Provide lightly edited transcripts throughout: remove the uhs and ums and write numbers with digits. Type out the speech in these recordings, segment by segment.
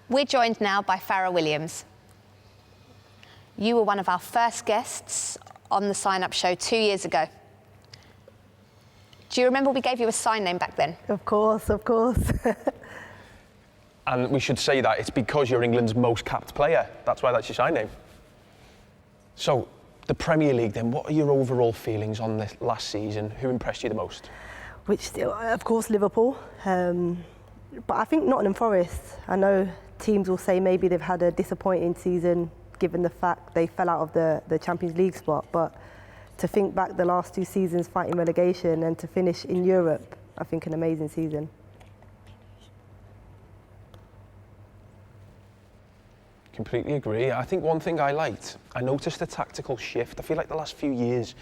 We're joined now by Fara Williams. You were one of our first guests on the sign-up show 2 years ago. Do you remember we gave you a sign name back then? Of course, of course. And we should say that it's because you're England's most capped player. That's why that's your sign name. So, the Premier League then, what are your overall feelings on this last season? Who impressed you the most? Of course, Liverpool. But I think Nottingham Forest, I know teams will say maybe they've had a disappointing season given the fact they fell out of the Champions League spot, but to think back the last 2 seasons fighting relegation and to finish in Europe, I think an amazing season. Completely agree. I think one thing I liked, I noticed a tactical shift. I feel like the last few years,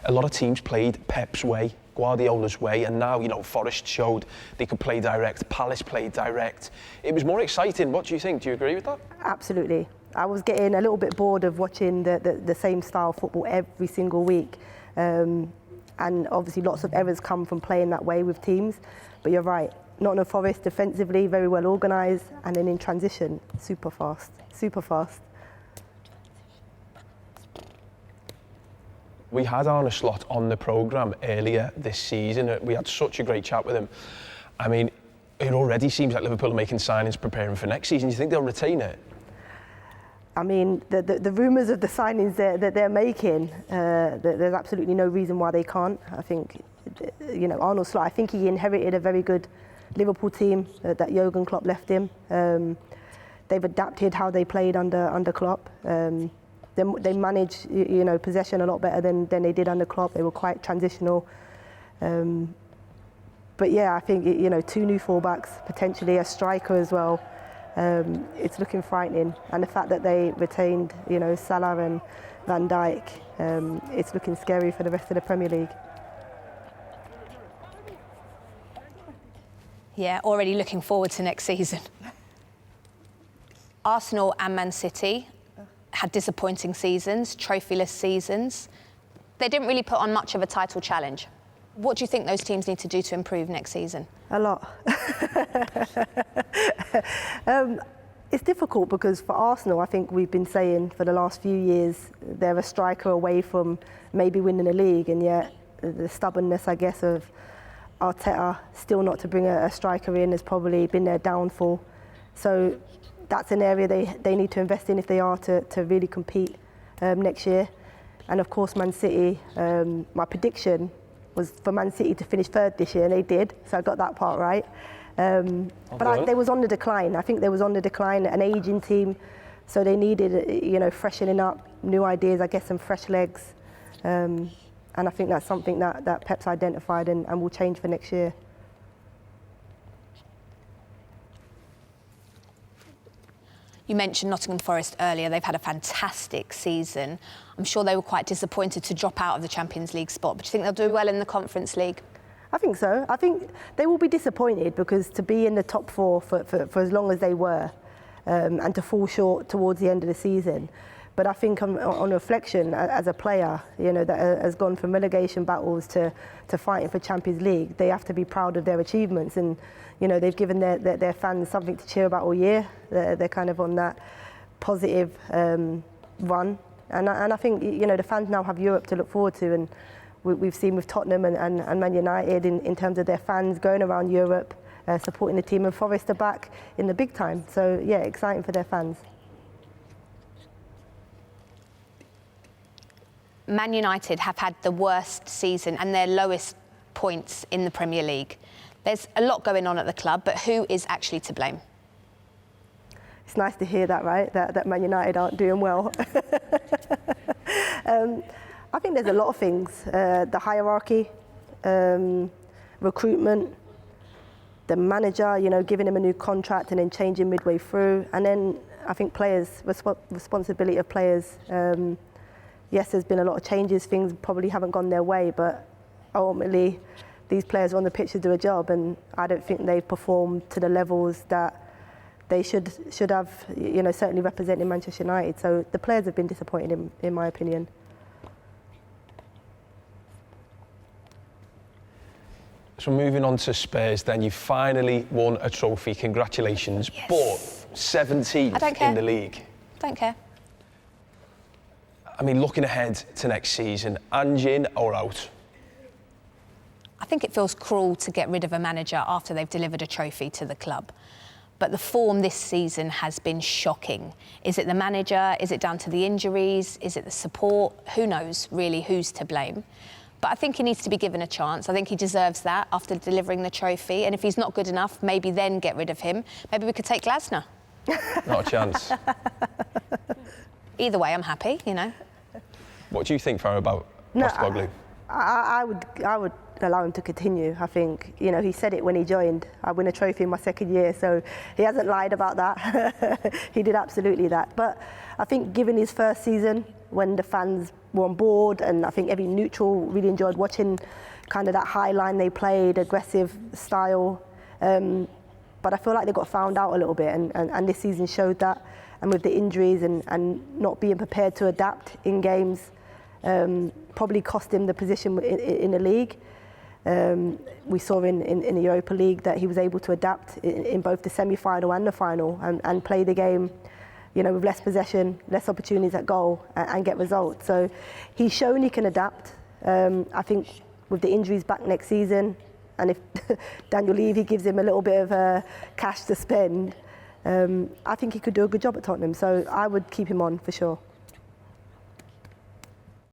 a lot of teams played Pep's way, Guardiola's way, and now, you know, Forest showed they could play direct, Palace played direct. It was more exciting. What do you think? Do you agree with that? Absolutely. I was getting a little bit bored of watching the same style of football every single week. And obviously lots of errors come from playing that way with teams. But you're right, Nottingham Forest defensively, very well organised, and then in transition, super fast, super fast. We had Arne Slot on the programme earlier this season. We had such a great chat with him. I mean, it already seems like Liverpool are making signings preparing for next season. Do you think they'll retain it? I mean, the rumours of the signings that they're making, there's absolutely no reason why they can't. I think, you know, Arne Slot, I think he inherited a very good Liverpool team that Jurgen Klopp left him. They've adapted how they played under Klopp. They manage, you know, possession a lot better than they did under Klopp. They were quite transitional. But yeah, I think, you know, 2 new fullbacks, potentially a striker as well. It's looking frightening. And the fact that they retained, you know, Salah and Van Dijk, it's looking scary for the rest of the Premier League. Yeah, already looking forward to next season. Arsenal and Man City had disappointing seasons, trophyless seasons. They didn't really put on much of a title challenge. What do you think those teams need to do to improve next season? A lot. It's difficult because for Arsenal, I think we've been saying for the last few years, they're a striker away from maybe winning the league, and yet the stubbornness, I guess, of Arteta still not to bring a striker in has probably been their downfall. So that's an area they need to invest in if they are to really compete next year. And of course, Man City, my prediction was for Man City to finish 3rd this year, and they did, so I got that part right. But they was on the decline. I think they was on the decline, an ageing team, so they needed, you know, freshening up, new ideas, I guess, some fresh legs. And I think that's something that Pep's identified and will change for next year. You mentioned Nottingham Forest earlier. They've had a fantastic season. I'm sure they were quite disappointed to drop out of the Champions League spot, but do you think they'll do well in the Conference League? I think so. I think they will be disappointed because to be in the top 4 for as long as they were and to fall short towards the end of the season. But I think on reflection, as a player, you know, that has gone from relegation battles to fighting for Champions League, they have to be proud of their achievements. And, you know, they've given their fans something to cheer about all year. They're kind of on that positive run. And I think, you know, the fans now have Europe to look forward to. And we've seen with Tottenham and Man United in terms of their fans going around Europe, supporting the team, and Forest are back in the big time. So, yeah, exciting for their fans. Man United have had the worst season and their lowest points in the Premier League. There's a lot going on at the club, but who is actually to blame? It's nice to hear that, right? That Man United aren't doing well. I think there's a lot of things. The hierarchy, recruitment, the manager, you know, giving him a new contract and then changing midway through. And then I think players, responsibility of players. Yes, there's been a lot of changes, things probably haven't gone their way, but ultimately these players are on the pitch to do a job, and I don't think they've performed to the levels that they should have, you know, certainly representing Manchester United. So the players have been disappointed in my opinion. So moving on to Spurs then, you finally won a trophy, congratulations. Yes. But 17th I don't care. in the league. Don't care. I mean, looking ahead to next season, Ange in or out? I think it feels cruel to get rid of a manager after they've delivered a trophy to the club. But the form this season has been shocking. Is it the manager? Is it down to the injuries? Is it the support? Who knows, really, who's to blame? But I think he needs to be given a chance. I think he deserves that after delivering the trophy. And if he's not good enough, maybe then get rid of him. Maybe we could take Glasner. Not a chance. Either way, I'm happy, you know. What do you think, Farah, about Postecoglou? I would allow him to continue. I think, you know, he said it when he joined. I win a trophy in my second year, so he hasn't lied about that. He did absolutely that. But I think given his first season, when the fans were on board, and I think every neutral really enjoyed watching kind of that high line they played, aggressive style. But I feel like they got found out a little bit, and this season showed that. And with the injuries and not being prepared to adapt in games, probably cost him the position in the league. We saw in the Europa League that he was able to adapt in both the semi-final and the final and play the game, you know, with less possession, less opportunities at goal and get results. So he's shown he can adapt. I think with the injuries back next season, and if Daniel Levy gives him a little bit of cash to spend, I think he could do a good job at Tottenham. So I would keep him on for sure.